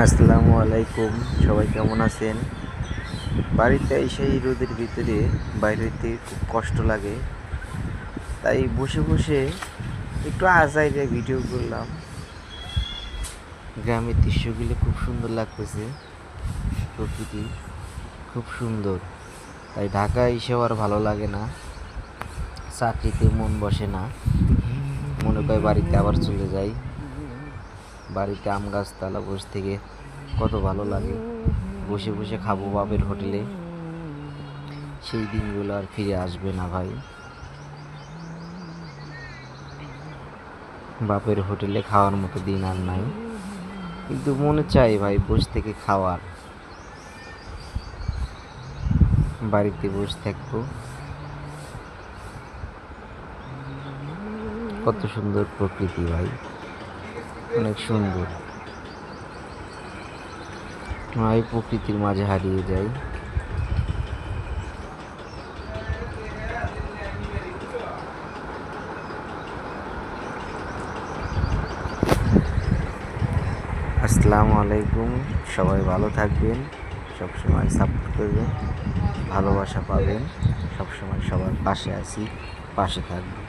আসসালামু আলাইকুম। সবাই কেমন আছেন? বাড়িতে সেই রোদের ভিতরে বাইরে হইতে খুব কষ্ট লাগে, তাই বসে বসে একটু আজাইরে ভিডিও করলাম। গ্রামের দৃশ্যগুলো খুব সুন্দর লাগতেছে, প্রকৃতি খুব সুন্দর। তাই ঢাকা এসেও আর ভালো লাগে না, চাকরিতে মন বসে না, মনে করে বাড়িতে আবার চলে যাই। বাড়িতে আম গাছতলা বসে থেকে কত ভালো লাগে, বসে বসে খাবো বাপের হোটেলে। সেই দিনগুলো আর ফিরে আসবে না ভাই। বাপের হোটেলে খাওয়ার মতো দিন আর নাই, কিন্তু মনে চাই ভাই বসে থেকে খাওয়ার। বাড়িতে বসে থাকবো, কত সুন্দর প্রকৃতি ভাই, অনেক সুন্দর। এই প্রকৃতির মাঝে হারিয়ে যাই। আসসালামু আলাইকুম। সবাই ভালো থাকবেন, সবসময় সাপোর্ট করবেন, ভালোবাসা পাবেন। সবসময় সবার পাশে আছি, পাশে থাকবেন।